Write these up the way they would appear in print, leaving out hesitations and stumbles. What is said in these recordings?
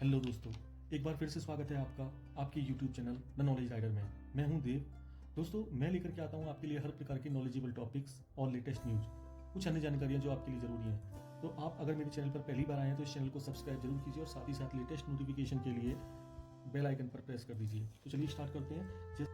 Hello दोस्तों, एक बार फिर से स्वागत है आपका आपके YouTube channel the knowledge rider में। मैं हूं देव। दोस्तों, मैं लेकर के आता हूं आपके लिए हर प्रकार के नॉलेजेबल टॉपिक्स और लेटेस्ट न्यूज, कुछ अन्य जानकारियां जो आपके लिए ज़रूरी हैं। तो आप अगर मेरे चैनल पर पहली बार आए हैं तो इस चैनल को सब्सक्राइब जरूर कीजिए और साथ ही साथ लेटेस्ट नोटिफिकेशन के लिए बेल आइकन पर प्रेस कर दीजिए। तो चलिए स्टार्ट करते हैं।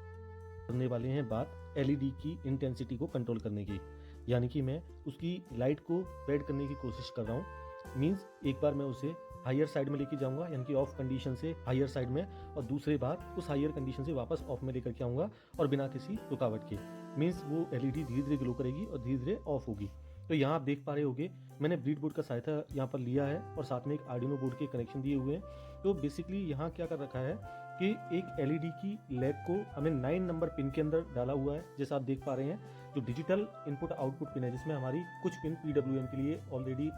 करने वाले हैं बात एलईडी की इंटेंसिटी को कंट्रोल करने की, यानी कि मैं उसकी लाइट को फेड करने की कोशिश कर रहा हूँ। मींस एक बार मैं उसे हायर साइड में लेके जाऊंगा, यानी कि ऑफ कंडीशन से हायर साइड में, और दूसरी बार उस हायर कंडीशन से वापस ऑफ में लेकर के आऊंगा और बिना किसी रुकावट के। मींस वो एलईडी धीरे धीरे ग्लो करेगी और धीरे धीरे ऑफ होगी। तो यहाँ आप देख पा रहे होगे मैंने ब्रीड बोर्ड का सहायता यहाँ पर लिया है और साथ में एक आर्डिनो बोर्ड के कनेक्शन दिए हुए हैं। तो बेसिकली यहाँ क्या कर रखा है कि एक एलईडी की लेग को हमें 9 नंबर पिन के अंदर डाला हुआ है। जैसा आप देख पा रहे हैं, जो डिजिटल इनपुट आउटपुट पिन है, जिसमें हमारी कुछ पिन पीडब्ल्यूएम के लिए ऑलरेडी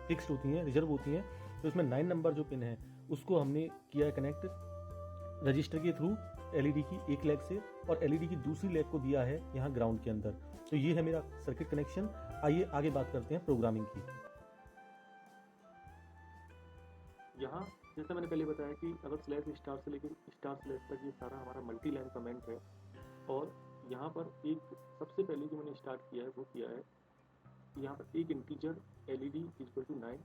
फिक्स्ड होती हैं, रिजर्व होती हैं। तो इसमें 9 नंबर जो पिन है उसको हमने किया है कनेक्ट रजिस्टर के थ्रू एलईडी की एक लेग से, और एलईडी की दूसरी लेग को दिया है यहाँ ग्राउंड के अंदर। तो ये है मेरा सर्किट कनेक्शन। आइए आगे बात करते हैं प्रोग्रामिंग की। यहाँ जैसा मैंने पहले बताया कि अगर स्लैश स्टार से लेकर स्टार स्लैश तक ये सारा हमारा मल्टी लाइन कमेंट है, और यहाँ पर एक सबसे पहले जो मैंने स्टार्ट किया है वो किया है यहाँ पर एक इंटीजर LED इक्वल टू 9।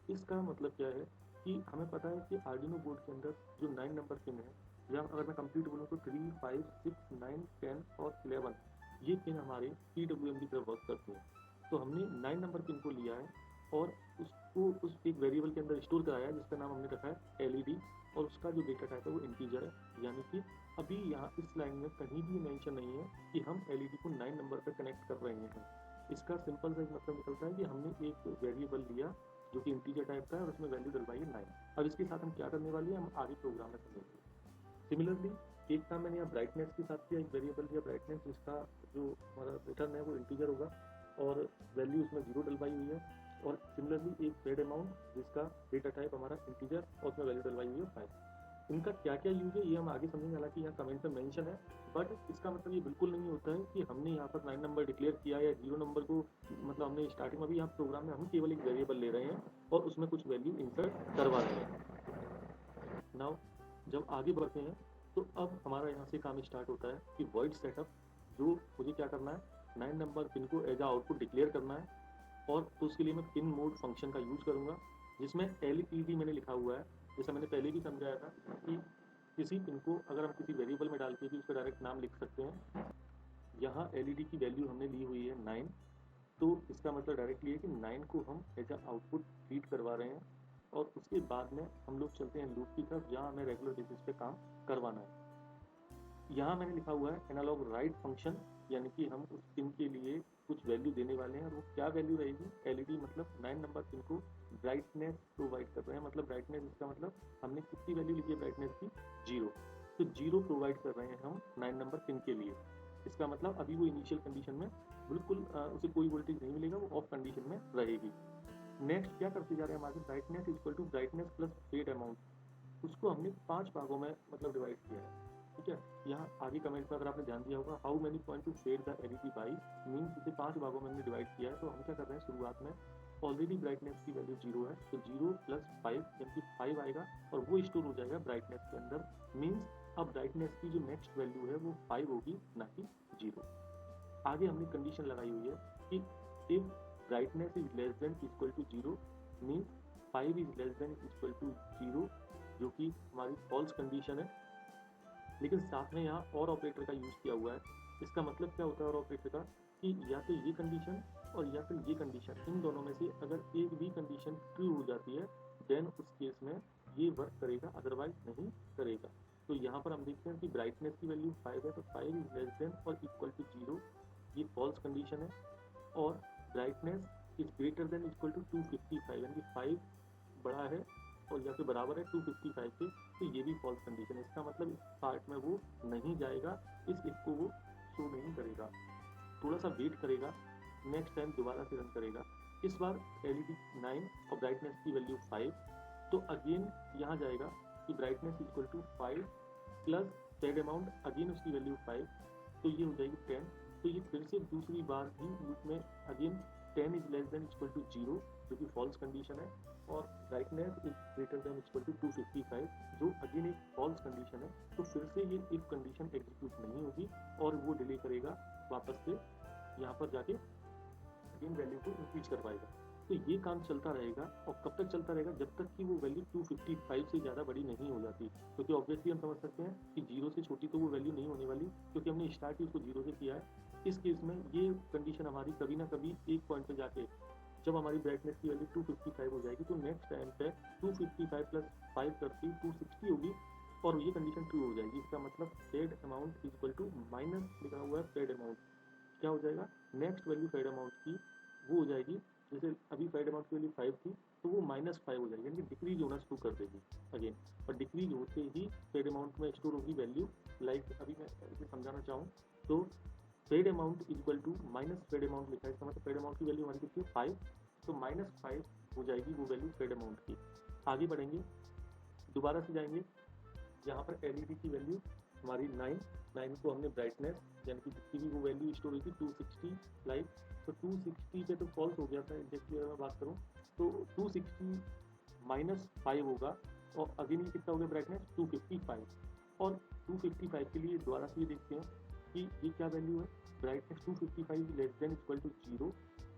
इसका मतलब क्या है कि हमें पता है कि आर्डिनो बोर्ड के अंदर जो 9 नंबर पिन है, या अगर मैं कंप्लीट बोलूँ तो 3, 5, 6, 9, 10 और 11 ये पिन हमारे PWM की तरफ वर्क करते हैं। तो हमने 9 नंबर पिन को लिया है और उसको उस एक वेरिएबल के अंदर स्टोर कराया है, जिसका नाम हमने रखा है LED, और उसका जो डेटा टाइप है वो इंटीजर है। यानी कि अभी यहाँ इस लाइन में कहीं भी मेंशन नहीं है कि हम LED को 9 नंबर पर कनेक्ट कर रहे हैं। इसका सिंपल सा एक मतलब निकलता है कि हमने एक वेरिएबल लिया जो कि इंटीजर टाइप का है और उसमें वैल्यू डलवाई है 9। अब इसके साथ हम क्या करने वाले हैं, हम आगे प्रोग्राम में समझेंगे। सिमिलरली एक काम मैंने यहाँ ब्राइटनेस के साथ किया, एक वेरिएबल लिया ब्राइटनेस, जिसका जो हमारा रिटर्न है वो इंटीजर होगा और वैल्यू उसमें 0 डलवाई हुई है। और सिमिलरली एक फेड अमाउंट जिसका डेटा टाइप हमारा इंटीजर और उसमें वैल्यू डलवाई हुई है 5। इनका क्या क्या यूज है ये हम आगे समझेंगे, हालांकि यहाँ कमेंट में मेंशन है, बट इसका मतलब ये बिल्कुल नहीं होता है कि हमने यहाँ पर 9 नंबर डिक्लेयर किया या 0 नंबर को, मतलब हमने स्टार्टिंग में भी यहाँ प्रोग्राम में हम केवल एक वेरिएबल ले रहे हैं और उसमें कुछ वैल्यू इंसर्ट करवा रहे हैं। नाउ जब आगे बढ़ते हैं तो अब हमारा यहाँ से काम स्टार्ट होता है कि वॉइड सेटअप, जो मुझे क्या करना है 9 नंबर पिन को एज आउटपुट डिक्लेयर करना है, और तो उसके लिए मैं पिन मोड फंक्शन का यूज करूंगा, जिसमें LED मैंने लिखा हुआ है। जैसा मैंने पहले भी समझाया था कि किसी पिन को अगर हम किसी वेरिएबल में डाल के भी उसका डायरेक्ट नाम लिख सकते हैं। यहाँ LED की वैल्यू हमने ली हुई है 9, तो इसका मतलब डायरेक्टली है कि 9 को हम एज आउटपुट फीड करवा रहे हैं, और उसके बाद में हम लोग चलते हैं लूप की तरफ, जहाँ हमें रेगुलर बेसिस पे काम करवाना है। यहाँ मैंने लिखा हुआ है एनालॉग राइट फंक्शन, यानी कि हम उस पिन के लिए कुछ वैल्यू देने वाले हैं, और वो क्या वैल्यू रहेगी, LED मतलब 9 नंबर पिन को ब्राइटनेस प्रोवाइड कर रहे हैं। मतलब ब्राइटनेस, इसका मतलब हमने कितनी वैल्यू लिखी है ब्राइटनेस की, 0। तो 0 प्रोवाइड कर रहे हैं हम 9 नंबर पिन के लिए। इसका मतलब अभी वो इनिशियल कंडीशन में बिल्कुल उसे कोई वोल्टेज नहीं मिलेगा, वो ऑफ कंडीशन में रहेगी। नेक्स्ट क्या करते जा रहे हैं हम आगे, brightness equal to brightness plus fade amount, उसको हमने 5 भागों में मतलब डिवाइड किया है। ठीक है, यहाँ आगे कमेंट में अगर आपने ध्यान दिया होगा, how many point to fade the LED by, means इसे 5 भागों में हमने डिवाइड किया है। तो हम क्या कर रहे हैं, शुरुआत में ऑलरेडी ब्राइटनेस की वैल्यू 0 है, तो 0 प्लस 5 यानी कि 5 आएगा, और वो स्टोर हो जाएगा ब्राइटनेस के अंदर। मीन्स अब ब्राइटनेस की जो नेक्स्ट वैल्यू है वो 5 होगी, ना कि 0। आगे हमने कंडीशन लगाई हुई है कि if brightness is less than equal to 0, means 5 is less than equal to 0, जो कि हमारी फॉल्स कंडीशन है। लेकिन साथ में यहाँ और ऑपरेटर का यूज किया हुआ है। इसका मतलब क्या होता है और ऑपरेटर का, कि या तो ये कंडीशन और या फिर ये कंडीशन, इन दोनों में से अगर एक भी कंडीशन ट्रू हो जाती है, देन उस केस में ये वर्क करेगा, अदरवाइज नहीं करेगा। तो यहाँ पर हम देखते हैं कि ब्राइटनेस की वैल्यू 5 है, तो 5 इज लेस देन और इक्वल टू 0, ये फॉल्स कंडीशन है। और brightness is greater than equal to 255, यानी कि 5 बड़ा है और या फिर बराबर है 255 के, तो ये भी फॉल्स कंडीशन है। इसका मतलब इस पार्ट में वो नहीं जाएगा, इस इफ को वो शो नहीं करेगा, थोड़ा सा वेट करेगा, नेक्स्ट टाइम दोबारा से रन करेगा। इस बार LED 9 और ब्राइटनेस की वैल्यू 5, तो अगेन यहाँ जाएगा कि brightness equal to 5 plus fade amount, again उसकी वैल्यू 5, तो ये हो जाएगी 10। तो ये फिर से दूसरी बार भी लूप में again 10 is less than equal to 0, जो कि फॉल्स कंडीशन है, और brightness is greater than equal to 255 जो अगेन एक फॉल्स कंडीशन है। तो फिर से ये इफ कंडीशन एग्जीक्यूट नहीं होगी और वो डिले करेगा, वापस से यहाँ पर जाके अगेन वैल्यू को इंक्रीज कर पाएगा। तो ये काम चलता रहेगा, और कब तक चलता रहेगा, जब तक कि वो वैल्यू 255 से ज़्यादा बड़ी नहीं हो जाती। क्योंकि ऑब्वियसली हम समझ सकते हैं कि 0 से छोटी तो वो वैल्यू नहीं होने वाली, क्योंकि हमने स्टार्ट ही उसको 0 से किया है। इस केस में ये कंडीशन हमारी कभी ना कभी एक पॉइंट पे जाके जब हमारी ब्राइटनेस की वैल्यू 255 हो जाएगी, तो नेक्स्ट टाइम पे 255 प्लस 5 करती 260 होगी, और ये कंडीशन ट्रू हो जाएगी। इसका मतलब fade amount equal to minus लिखा हुआ है फेड अमाउंट, क्या हो जाएगा, नेक्स्ट वैल्यू फेड अमाउंट की वो हो जाएगी, जैसे अभी फेड अमाउंट की वैल्यू 5 थी तो वो -5 हो जाएगी, यानी डिक्रीज होना शुरू कर देगी अगेन। और डिक्रीज होते ही फेड अमाउंट में स्टोर होगी वैल्यू। लाइक अभी मैं इसे समझाना चाहूँ तो fade amount equal to minus fade amount लिखा है, इसका मतलब फेड अमाउंट की वैल्यू हमारी कितनी है 5, तो -5 हो जाएगी वो वैल्यू फेड अमाउंट की। आगे बढ़ेंगे, दोबारा से जाएंगे, यहाँ पर एलईडी की वैल्यू हमारी 9 को हमने ब्राइटनेस यानी कि जितनी भी वो वैल्यू स्टोर हुई थी 260 लाइक, तो 260 पे तो फॉल्स हो गया था एग्जैक्टली अगर मैं बात करूँ तो 260 -5 होगा, और अगेन ये कितना हो गया ब्राइटनेस 255, और 255 के लिए दोबारा से ये देखते हैं कि ये क्या वैल्यू है, brightness 255 less than equal to 0,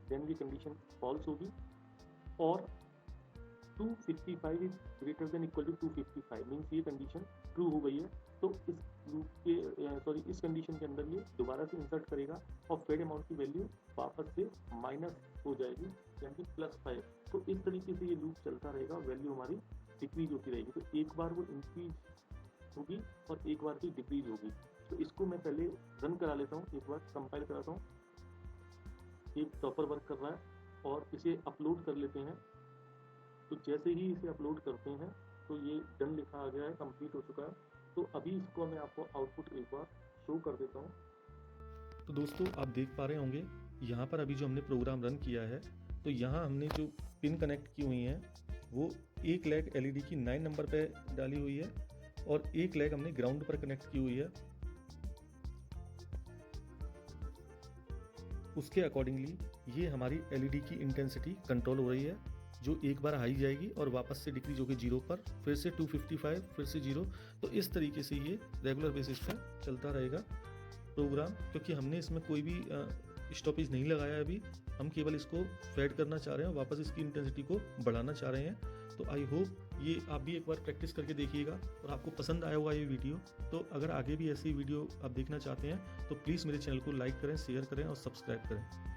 then ये कंडीशन फॉल्स होगी, और 255 is greater than equal to 255 means ये कंडीशन ट्रू हो गई है। तो इस लूप के इस कंडीशन के अंदर ये दोबारा से इंसर्ट करेगा, और फेड अमाउंट की वैल्यू वापस से माइनस हो जाएगी यानी कि +5। तो इस तरीके से ये लूप चलता रहेगा, वैल्यू हमारी डिक्रीज होती रहेगी। तो एक बार वो इंक्रीज होगी और एक बार की डिक्रीज होगी। तो इसको मैं पहले रन करा लेता हूँ, एक बार कंपाइल कराता हूँ, ये प्रॉपर वर्क कर रहा है, और इसे अपलोड कर लेते हैं। तो जैसे ही इसे अपलोड करते हैं तो ये डन लिखा आ गया है, कंप्लीट हो चुका है। तो अभी इसको मैं आपको आउटपुट एक बार शो कर देता हूँ। तो दोस्तों आप देख पा रहे होंगे यहाँ पर अभी जो हमने प्रोग्राम रन किया है, तो यहाँ हमने जो पिन कनेक्ट की हुई हैं वो एक लेग एलईडी की 9 नंबर पे डाली हुई है, और एक लेग हमने ग्राउंड पर कनेक्ट की हुई है। उसके अकॉर्डिंगली ये हमारी एलईडी की इंटेंसिटी कंट्रोल हो रही है, जो एक बार हाई जाएगी और वापस से डिक्रीज होगी 0 पर, फिर से 255, फिर से 0। तो इस तरीके से ये रेगुलर बेसिस पर चलता रहेगा प्रोग्राम, क्योंकि हमने इसमें कोई भी स्टॉपेज नहीं लगाया अभी, हम केवल इसको फेड करना चाह रहे हैं, वापस इसकी इंटेंसिटी को बढ़ाना चाह रहे हैं। तो आई होप ये आप भी एक बार प्रैक्टिस करके देखिएगा और आपको पसंद आया होगा ये वीडियो। तो अगर आगे भी ऐसी वीडियो आप देखना चाहते हैं तो प्लीज़ मेरे चैनल को लाइक करें, शेयर करें और सब्सक्राइब करें।